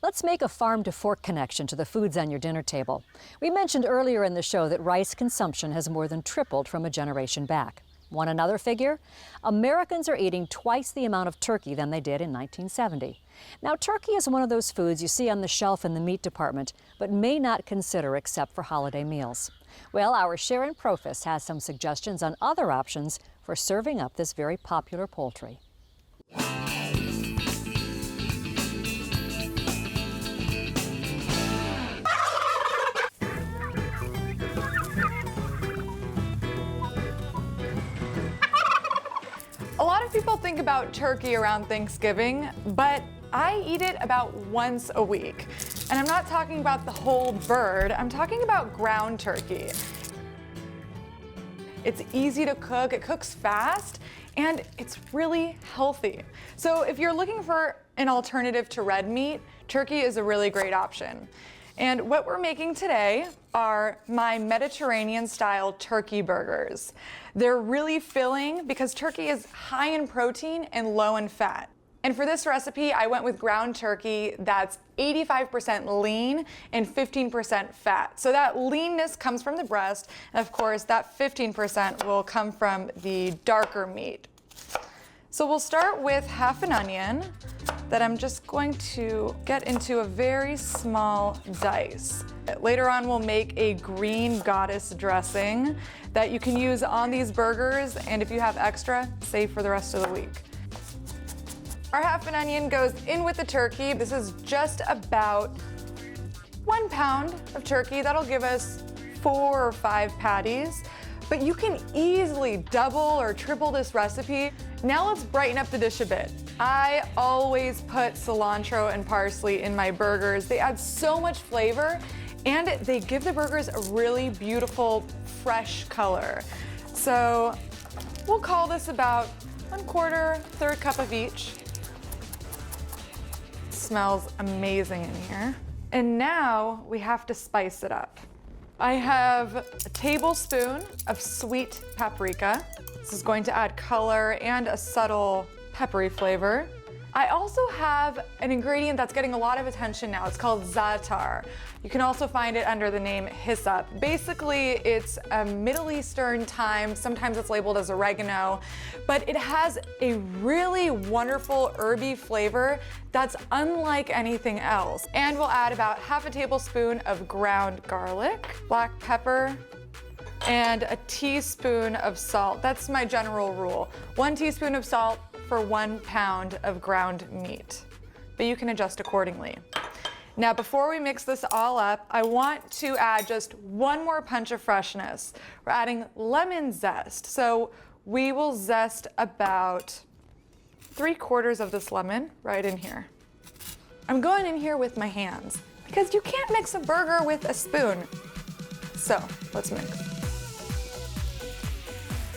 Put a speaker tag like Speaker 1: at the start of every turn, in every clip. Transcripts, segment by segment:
Speaker 1: Let's make a farm-to-fork connection to the foods on your dinner table. We mentioned earlier in the show that rice consumption has more than tripled from a generation back. Want another figure? Americans are eating twice the amount of turkey than they did in 1970. Now, turkey is one of those foods you see on the shelf in the meat department, but may not consider except for holiday meals. Well, our Sharon Profis has some suggestions on other options for serving up this very popular poultry.
Speaker 2: A lot of people think about turkey around Thanksgiving, but I eat it about once a week. And I'm not talking about the whole bird, I'm talking about ground turkey. It's easy to cook, it cooks fast, and it's really healthy. So if you're looking for an alternative to red meat, turkey is a really great option. And what we're making today are my Mediterranean-style turkey burgers. They're really filling because turkey is high in protein and low in fat. And for this recipe, I went with ground turkey that's 85% lean and 15% fat. So that leanness comes from the breast, and of course, that 15% will come from the darker meat. So we'll start with half an onion that I'm just going to get into a very small dice. Later on, we'll make a green goddess dressing that you can use on these burgers, and if you have extra, save for the rest of the week. Our half an onion goes in with the turkey. This is just about 1 pound of turkey. That'll give us 4 or 5 patties, but you can easily double or triple this recipe. Now let's brighten up the dish a bit. I always put cilantro and parsley in my burgers. They add so much flavor, and they give the burgers a really beautiful, fresh color. So we'll call this about 1/4, 1/3 cup of each. Smells amazing in here. And now we have to spice it up. I have a tablespoon of sweet paprika. This is going to add color and a subtle peppery flavor. I also have an ingredient that's getting a lot of attention now. It's called za'atar. You can also find it under the name hyssop. Basically, it's a Middle Eastern thyme. Sometimes it's labeled as oregano, but it has a really wonderful herby flavor that's unlike anything else. And we'll add about half a tablespoon of ground garlic, black pepper, and a teaspoon of salt. That's my general rule. 1 teaspoon of salt for 1 pound of ground meat, but you can adjust accordingly. Now, before we mix this all up, I want to add just one more punch of freshness. We're adding lemon zest. So we will zest about 3/4 of this lemon right in here. I'm going in here with my hands because you can't mix a burger with a spoon. So let's mix.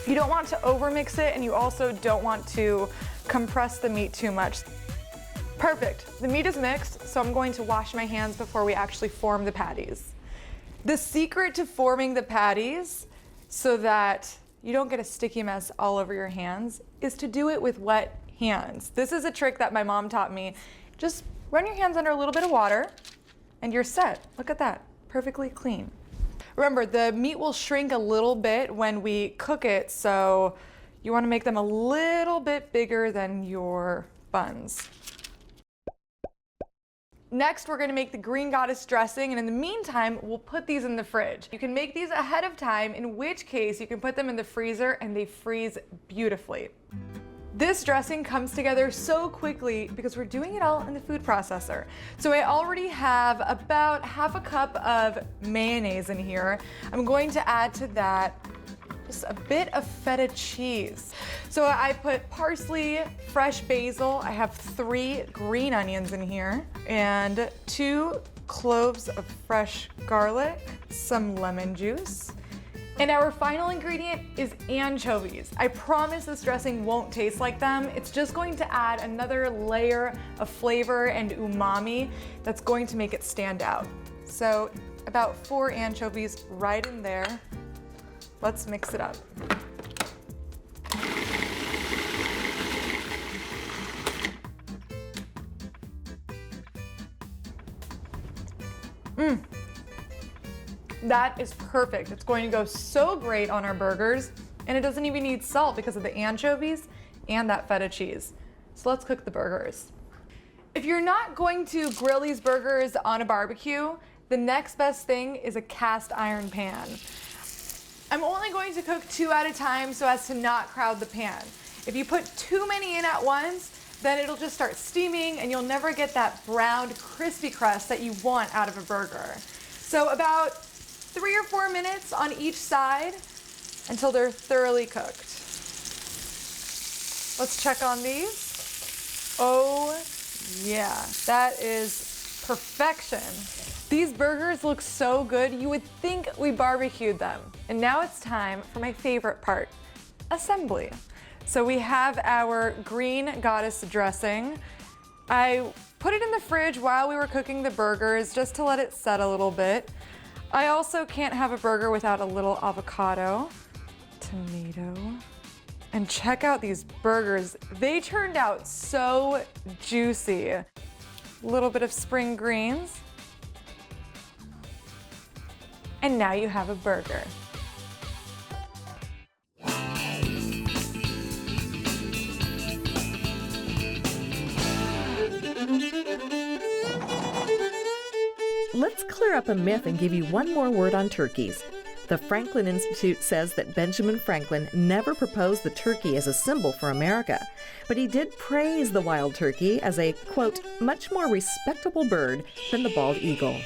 Speaker 2: You don't want to overmix it, and you also don't want to compress the meat too much. Perfect. The meat is mixed, so I'm going to wash my hands before we actually form the patties. The secret to forming the patties so that you don't get a sticky mess all over your hands is to do it with wet hands. This is a trick that my mom taught me. Just run your hands under a little bit of water and you're set. Look at that, perfectly clean. Remember, the meat will shrink a little bit when we cook it, so you want to make them a little bit bigger than your buns. Next, we're going to make the green goddess dressing, and in the meantime, we'll put these in the fridge. You can make these ahead of time, in which case you can put them in the freezer and they freeze beautifully. This dressing comes together so quickly because we're doing it all in the food processor. So I already have about half a cup of mayonnaise in here. I'm going to add to that just a bit of feta cheese. So I put parsley, fresh basil. I have 3 green onions in here and 2 cloves of fresh garlic, some lemon juice. And our final ingredient is anchovies. I promise this dressing won't taste like them. It's just going to add another layer of flavor and umami that's going to make it stand out. So about 4 anchovies right in there. Let's mix it up. That is perfect. It's going to go so great on our burgers, and it doesn't even need salt because of the anchovies and that feta cheese. So let's cook the burgers. If you're not going to grill these burgers on a barbecue, the next best thing is a cast iron pan. I'm only going to cook 2 at a time so as to not crowd the pan. If you put too many in at once, then it'll just start steaming and you'll never get that browned, crispy crust that you want out of a burger. So about 3 or 4 minutes on each side until they're thoroughly cooked. Let's check on these. Oh yeah, that is perfection. These burgers look so good, you would think we barbecued them. And now it's time for my favorite part, assembly. So we have our green goddess dressing. I put it in the fridge while we were cooking the burgers just to let it set a little bit. I also can't have a burger without a little avocado, tomato, and check out these burgers. They turned out so juicy. A little bit of spring greens. And now you have a burger.
Speaker 3: Let's clear up a myth and give you one more word on turkeys. The Franklin Institute says that Benjamin Franklin never proposed the turkey as a symbol for America, but he did praise the wild turkey as a, quote, much more respectable bird than the bald eagle.